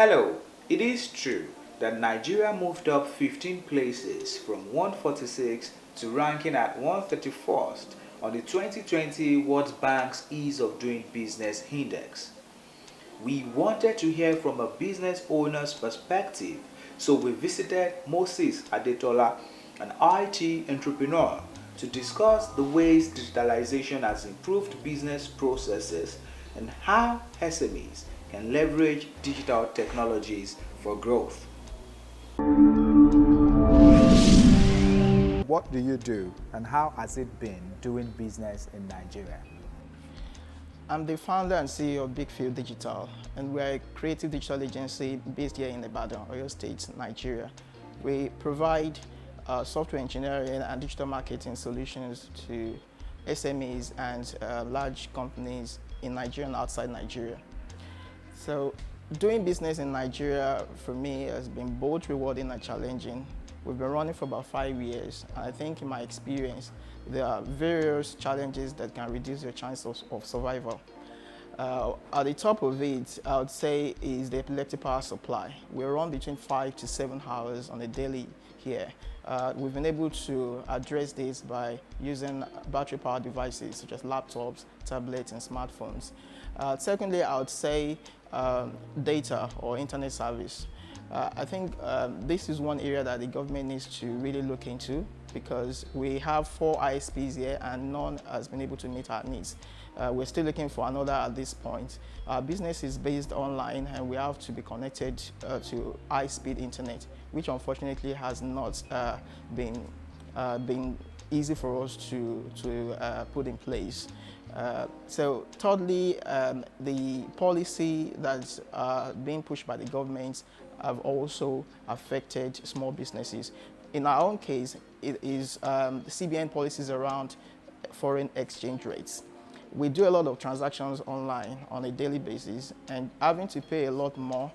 Hello, it is true that Nigeria moved up 15 places from 146 to ranking at 131st on the 2020 World Bank's Ease of Doing Business Index. We wanted to hear from a business owner's perspective, so we visited Moses Adetola, an IT entrepreneur, to discuss the ways digitalization has improved business processes and how SMEs can leverage digital technologies for growth. What do you do and how has it been doing business in Nigeria? I'm the founder and CEO of BigField Digital, and we're a creative digital agency based here in Ibadan, Oyo State, Nigeria. We provide software engineering and digital marketing solutions to SMEs and large companies in Nigeria and outside Nigeria. So doing business in Nigeria for me has been both rewarding and challenging. We've been running for about 5 years. I think in my experience, there are various challenges that can reduce your chance of survival. At the top of it, I would say, is the epileptic power supply. We run between 5 to 7 hours on a daily here. We've been able to address this by using battery-powered devices such as laptops, tablets, and smartphones. Secondly, I would say data or internet service. I think this is one area that the government needs to really look into, because we have 4 ISPs here and none has been able to meet our needs. We're still looking for another at this point. Our business is based online and we have to be connected to high-speed internet, which unfortunately has not been easy for us to put in place. So thirdly, the policy that's being pushed by the government have also affected small businesses. In our own case, it is the CBN policies around foreign exchange rates. We do a lot of transactions online on a daily basis, and having to pay a lot more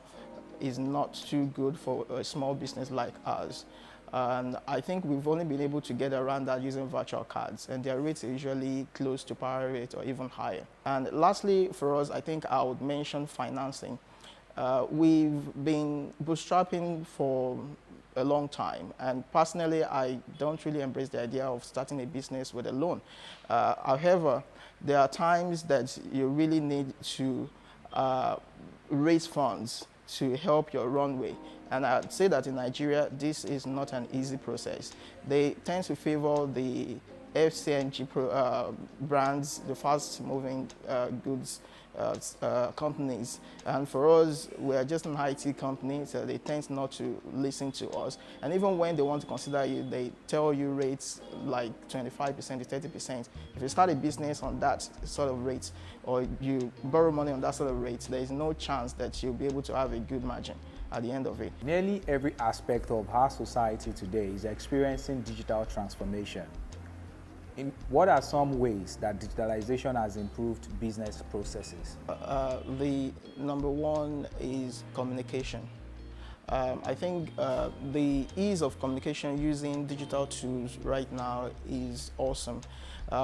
is not too good for a small business like ours. And I think we've only been able to get around that using virtual cards, and their rates are usually close to par rate or even higher. And lastly, for us, I think I would mention financing. We've been bootstrapping for a long time, and personally, I don't really embrace the idea of starting a business with a loan. However, there are times that you really need to raise funds to help your runway. And I'd say that in Nigeria, this is not an easy process. They tend to favor the FCNG brands, the fast-moving goods companies. And for us, we are just an IT company, so they tend not to listen to us. And even when they want to consider you, they tell you rates like 25% to 30%. If you start a business on that sort of rate, or you borrow money on that sort of rate, there is no chance that you'll be able to have a good margin at the end of it. Nearly every aspect of our society today is experiencing digital transformation. What are some ways that digitalization has improved business processes? The number one is communication. I think the ease of communication using digital tools right now is awesome.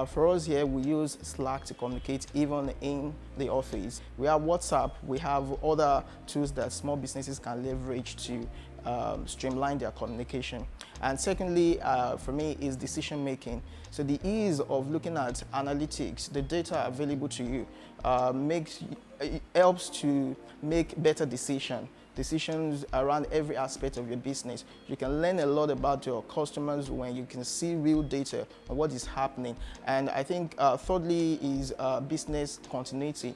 For us here, we use Slack to communicate even in the office. We have WhatsApp, we have other tools that small businesses can leverage to streamline their communication. And secondly, for me, is decision making. So the ease of looking at analytics, the data available to you, helps to make better decisions around every aspect of your business. You can learn a lot about your customers when you can see real data on what is happening. And I think thirdly is business continuity.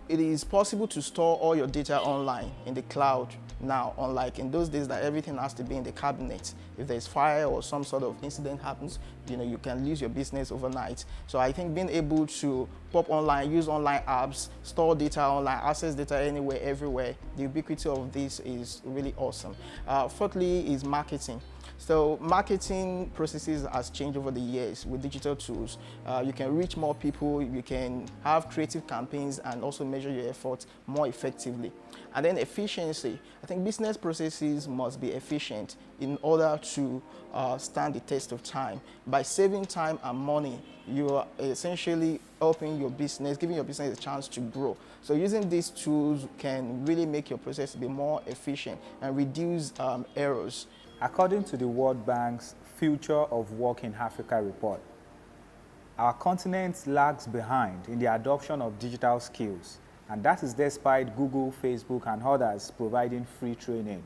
It is possible to store all your data online in the cloud now, unlike in those days that everything has to be in the cabinet. If there's fire or some sort of incident happens, you can lose your business overnight. So I think being able to pop online, use online apps, store data online, access data anywhere, everywhere, the ubiquity of this is really awesome. Fourthly is marketing. So marketing processes has changed over the years with digital tools. You can reach more people, you can have creative campaigns and also measure your efforts more effectively. And then efficiency. I think business processes must be efficient in order to stand the test of time. By saving time and money, you are essentially helping your business, giving your business a chance to grow. So using these tools can really make your process be more efficient and reduce errors. According to the World Bank's Future of Work in Africa report, our continent lags behind in the adoption of digital skills, and that is despite Google, Facebook, and others providing free training.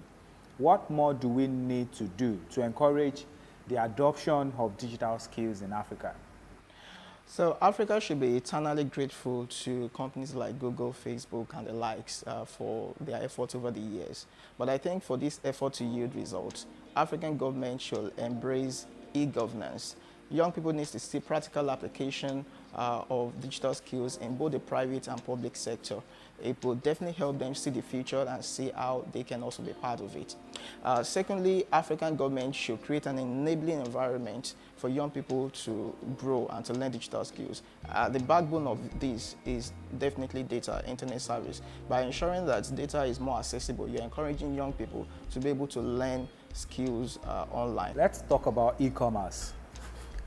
What more do we need to do to encourage the adoption of digital skills in Africa? So Africa should be eternally grateful to companies like Google, Facebook, and the likes for their efforts over the years. But I think for this effort to yield results, African government should embrace e-governance. Young people need to see practical application of digital skills in both the private and public sector. It will definitely help them see the future and see how they can also be part of it. Secondly, African government should create an enabling environment for young people to grow and to learn digital skills. The backbone of this is definitely data, internet service. By ensuring that data is more accessible, you're encouraging young people to be able to learn skills online. Let's talk about e-commerce.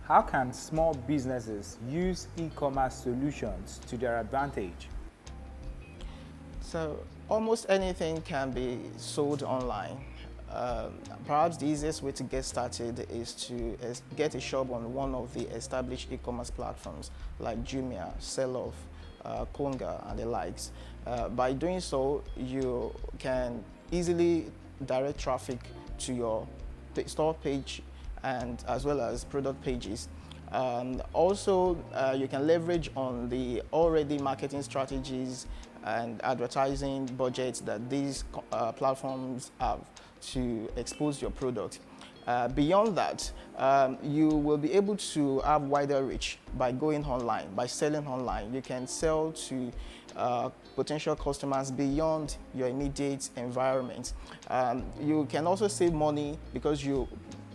How can small businesses use e-commerce solutions to their advantage? So almost anything can be sold online. Perhaps the easiest way to get started is to get a shop on one of the established e-commerce platforms like Jumia, Sell-Off, Konga, and the likes. By doing so, you can easily direct traffic to your store page and as well as product pages. Also, you can leverage on the already marketing strategies and advertising budgets that these platforms have to expose your product. Beyond that, you will be able to have wider reach by going online, by selling online. You can sell to potential customers beyond your immediate environment. You can also save money because you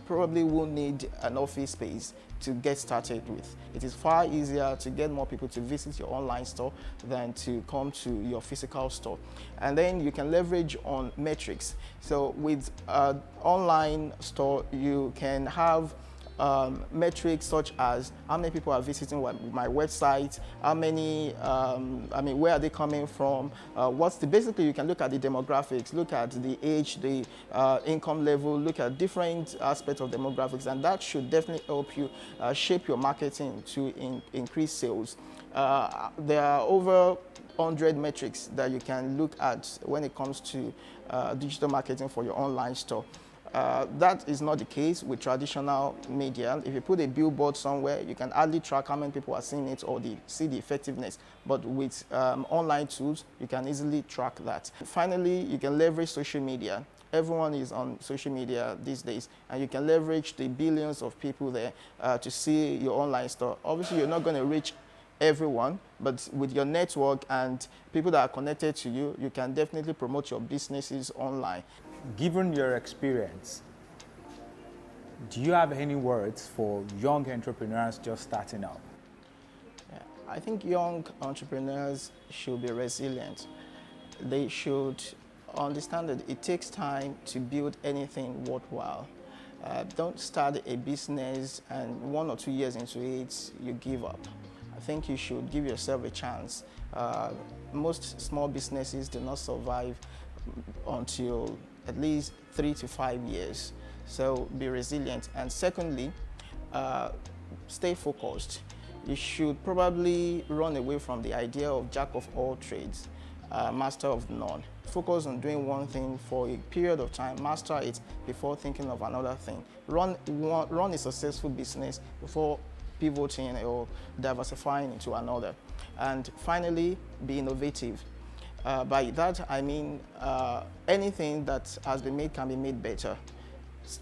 probably won't need an office space to get started with. It is far easier to get more people to visit your online store than to come to your physical store. And then you can leverage on metrics. So with an online store, you can have metrics such as how many people are visiting my website, how many, where are they coming from, basically you can look at the demographics, look at the age, the income level, look at different aspects of demographics, and that should definitely help you shape your marketing to increase sales. There are over 100 metrics that you can look at when it comes to digital marketing for your online store. That is not the case with traditional media. If you put a billboard somewhere, you can hardly track how many people are seeing it or see the effectiveness. But with online tools, you can easily track that. Finally, you can leverage social media. Everyone is on social media these days, and you can leverage the billions of people there to see your online store. Obviously, you're not going to reach everyone, but with your network and people that are connected to you, you can definitely promote your businesses online. Given your experience, do you have any words for young entrepreneurs just starting out? Yeah, I think young entrepreneurs should be resilient. They should understand that it takes time to build anything worthwhile. Don't start a business and 1 or 2 years into it, you give up. I think you should give yourself a chance. Most small businesses do not survive until at least 3 to 5 years. So be resilient. And secondly, stay focused. You should probably run away from the idea of jack of all trades, master of none. Focus on doing one thing for a period of time, master it before thinking of another thing. Run a successful business before pivoting or diversifying into another. And finally, be innovative. By that, I mean anything that has been made can be made better.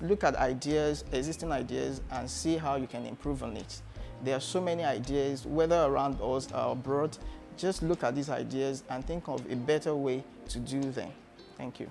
Look at ideas, existing ideas, and see how you can improve on it. There are so many ideas, whether around us or abroad. Just look at these ideas and think of a better way to do them. Thank you.